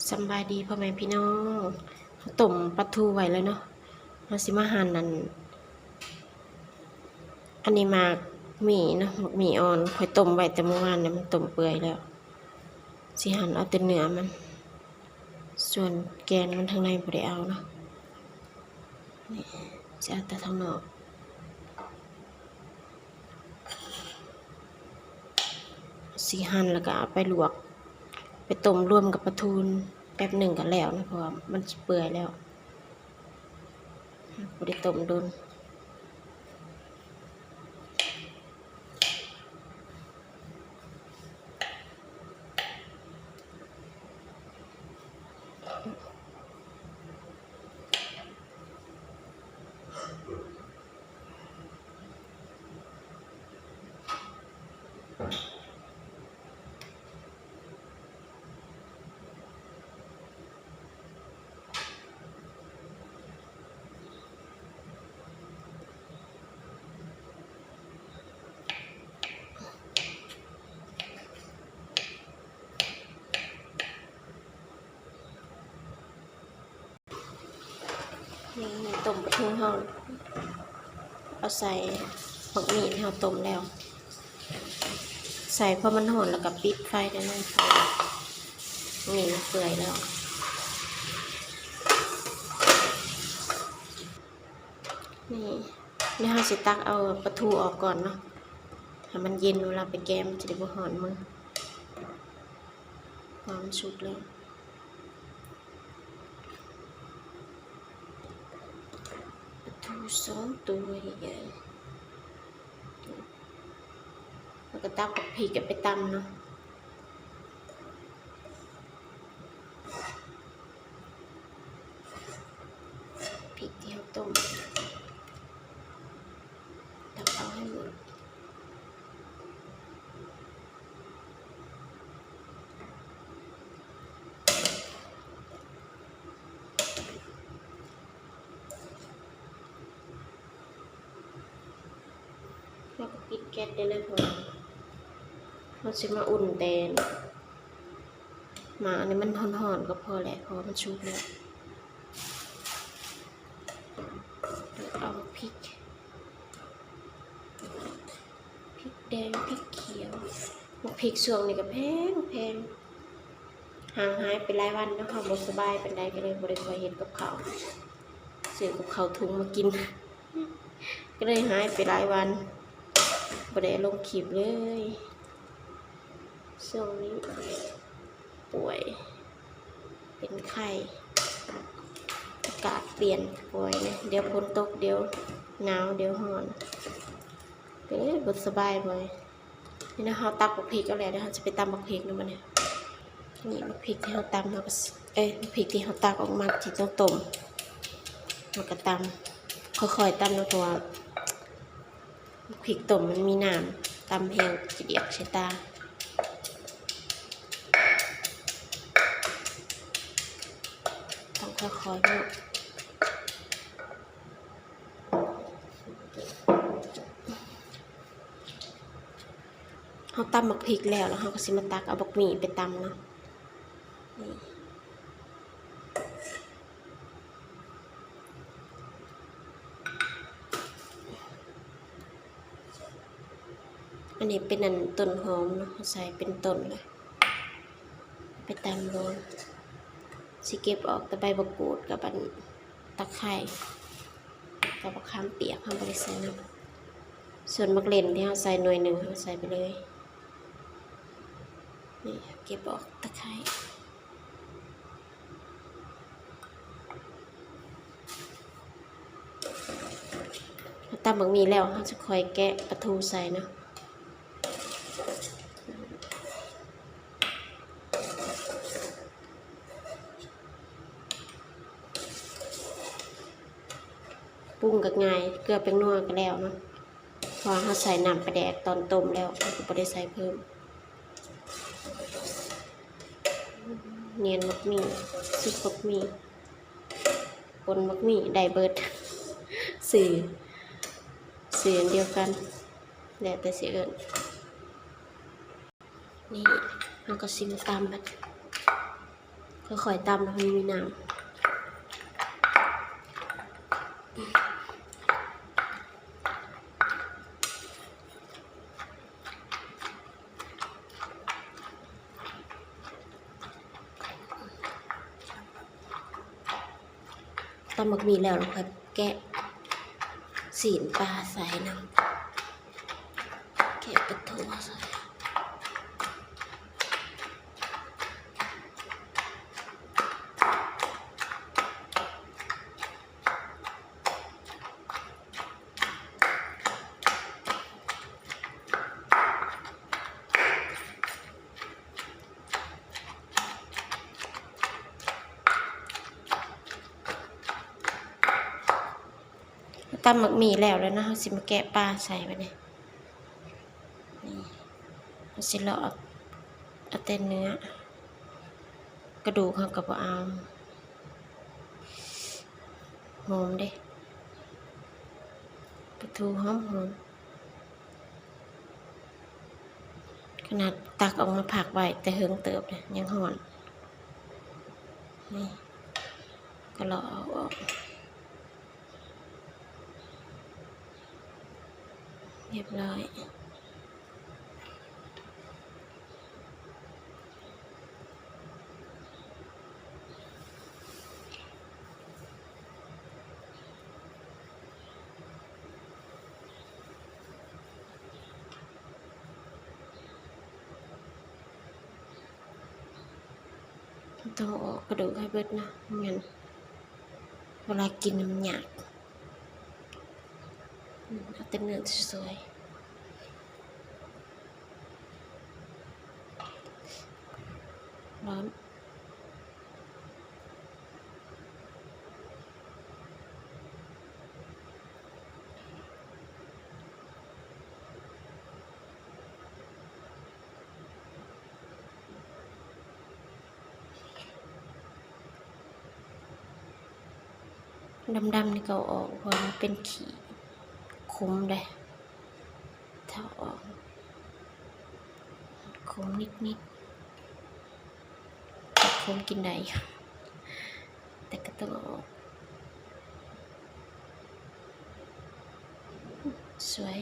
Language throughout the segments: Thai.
สบายดีพ่อแม่พี่น้องต้มปลาทูไว้แล้วเนาะมาสิมาหั่นนั่นอันนี้มาหมี่เนาะหมี่อ่อนค่อยต้มไว้แต่เมื่อวานเนี่ยมันต้มเปื่อยแล้วสิหั่นเอาแต่เนื้อมันส่วนแกนมันทางในบ่ได้เอาเนาะนี่สิเอาแต่ทางนอกสิหั่นแล้วก็เอาไปลวกไปต้มรวมกับปลาทูแป๊บหนึ่งก็แล้วนะเพราะว่ามันเปื่อยแล้วบ่ได้ต้มโดนนี่ต้มปลาทูเฮาเอาใส่ผักหมี่ที่เราต้มแล้วใส่พอมันหอนแล้วก็ปิดไฟได้เลยไฟหมี่เปื่อยแล้วนี่เราสิตักเอาปลาทูออกก่อนเนาะให้มันเย็นเวลาไปแกงมันจะได้บ่หอนมือความนสุกแล้ว2 ตัวใหญ่ๆแล้วก็ตักผักพริกไปตำเนาะพริกที่เราต้มตักเอาให้หมดแล้วก็ปิดแก๊สได้เลยพอเราจะมาอุ่นแตนมาอันนี้มันห่อนๆก็พอแหละเพราะมันชุบแล้วเอาพริกแดงพริกเขียวพริกส่วนนี่ก็แพงห่างหายไปหลายวันแล้วค่ะบ่สบายเป็นไรก็เลยบ่ได้ค่อยเห็นกับเขาซื้อกับเขาถุงมากินก็เลยหายไปหลายวันบ่ได้ลงคลิปเลยช่วงนี้ป่วยเป็นไข้อากาศเปลี่ยนป่วยนะเดี๋ยวฝนตกเดี๋ยวหนาวเดี๋ยวร้อนก็เลยบ่สบายบ่อยนี่นะเราตักบักพริกก็แล้วเดี๋ยวเราจะไปตำบักพริกนะมันเนี่ยนี่บักพริกที่เราตำเราก็บักพริกที่เราตักออกมาที่ต้องต้มเราก็ตำค่อยๆตำนะตัวพริกต้มมันมีน้ำตำแห้งจะเดียกใช้ตาต้องค่อยๆลูกเขาตำบักพริกแล้วเขาก็สิมาตักเอาบักหมี่ไปตำเนาะอันนี้เป็นอันต้นหอมเนาะใส่เป็นต้นเลยไปตำลงสิเก็บออกแต่ใบมะกรูดกับอันตะไคร้กับมะขามเปียกเขาบริใส่น้ำส่วนมะเร็งที่เขาใส่หน่วยหนึ่งเขาใส่ไปเลยนี่เก็บออกตะไคร้ตำบักหมี่แล้วเขาจะคอยแกะปลาทูใส่เนาะปรุงกับง่ายเกลือเป็นนัวก็แล้วเนาะพอเขาใส่น้ำปลาแดกตอนต้มแล้วเขาก็ไม่ได้ใส่เพิ่มเนียนมักมี่ซุปมักมี่ปนมักมี่ไดเบิร์ดสื่อเดียวกันแล้วแต่เสียเอิญนี่เราก็ซิมตามแบบ ค่อยๆตำแล้วมันมีน้ำตำหมักมีแล้วเราค่อยแกะสีนปลาใส่น้ำแกะปลาทูใส่ตำหมักมีแล้วนะเราสิมาแกะปลาใส่ไปเนี่ยนี่เราสิเลาะเอาแต่เนื้อกระดูกเขากับเอาหอมเด้ปลาทูหอมขนาดตักออกมาผักไว้แต่เฮิงเติบเนี่ยยังหอนนี่ก็เลาะเอาออกเรียบร้อยต้องออกกระดูกให้เบิดนะงั้นเวลากินมันหยาบเอาแต่เนื้อสวยร้อนดำๆนี่ก็ออกเพราะมันเป็นขี้คุ้มเลยถ้าออกคุ้มนิดแต่คุ้มกินได้แต่ก็ต้องออกสวย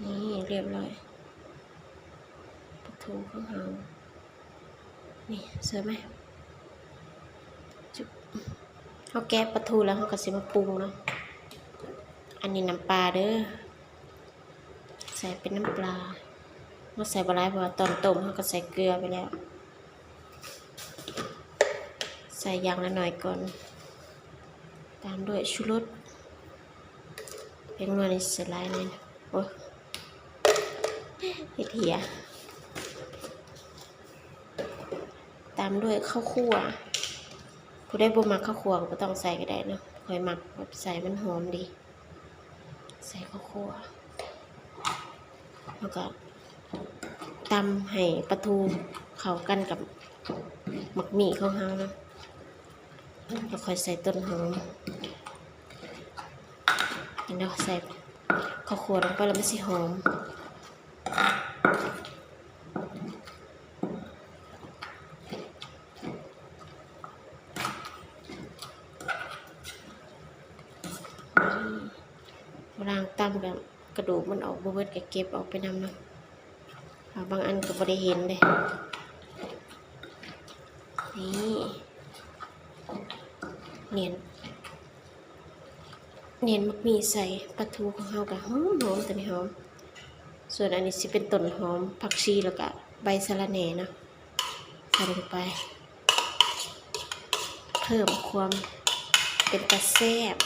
นี่เรียบร้อยปลาทูของเรานี่สวยไหมจุ๊บเขาแกะปลาทูแล้วเขาก็สิมาปรุงเนาะอันนี้น้ำปลาเด้อใส่เป็นน้ำปลาเราใส่ปลาไหลเพราะว่าตอนต้มเขาก็ใส่เกลือไปแล้วใส่อย่างละหน่อยก่อนตามด้วยชูรสเป็นนัวในสไลด์เลยนะโอ้เหี่ยตามด้วยข้าวคั่วผู้ได้บ่มักข้าวคั่วก็ต้องใส่ก็ได้นะคอยหมักแบบใส่มันหอมดีใส่ข้าวคั่วแล้วก็ตำให้ปลาทูเข้ากันกับหมักหมี่ของเรานะแล้วค่อยใส่ต้นหอมเดี๋ยวใส่ข้าวคั่วลงไปแล้วมันสิหอมล้างตำกับกระดูกมันออกบ่เบิดก็เก็บออกไปนำเนาะบางอันก็บ่ได้เห็นเลยนี่เนียนมักมีใส่ปลาทูของเราก็หอมตัวนี้หอมส่วนอันนี้สิเป็นต้นหอมผักชีแล้วก็ใบสะระแหน่เนาะใส่ลงไปเพิ่มความเป็นตาแซ่บ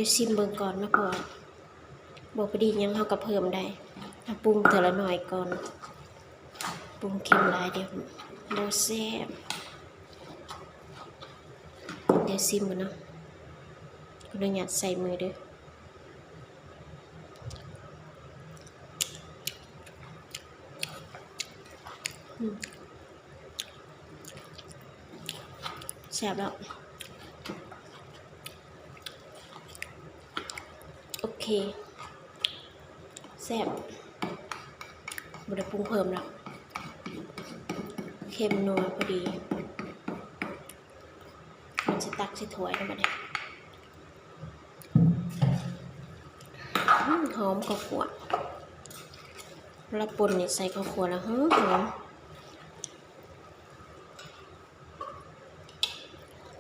ดี๋ยวชิมเบิ่งก่อนนะพอบ่พอดีหยังเฮาก็เพิ่มได้ถ้าปรุงเทื่อละหน่อยก่อนปรุงเค็มหลายเดี๋ยวบ่แซ่บเดี๋ยวชิมก่อนเนาะขออนุญาตใส่มือเด้อแซ่บแล้วโอเคแซ่บบ่ได้ปรุงเพิ่มแล้วเค็มนัวพอดีมันจะตักใส่ถ้วยแล้วบัดนี้หอมข้าวคั่วแล้วป่นนี่ใส่ข้าวคั่วแล้วหอม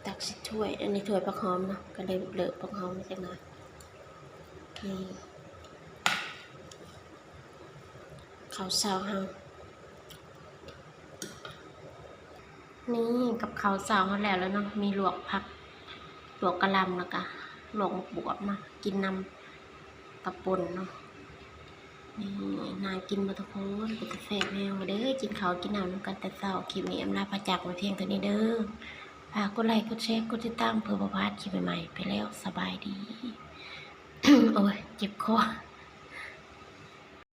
ตักใส่ถ้วยอันนี้ถ้วยผักหอมเนาะก็เลยเลอะผักหอมจังหน่อยนี่ข้าวเช้าเฮานี่กับข้าวเช้าเฮาแล้วเนาะมีลวกผักลวกกะหล่ำแล้วก็ลวกบวบมากินนำกับป่นเนาะนี่น่ากินบ่ทุกคนเป็นตาแซ่บแฮงเด้อกินข้าวกินน้ำนำกันแต่เช้าคลิปนี้อำลาพระจักไว้เพียงเท่านี้เด้อฝากกดไลค์กดแชร์กดติดตามเพื่อบ่พลาดคลิปใหม่ๆไปแล้วสบายดี โอ้ยเจ็บคอ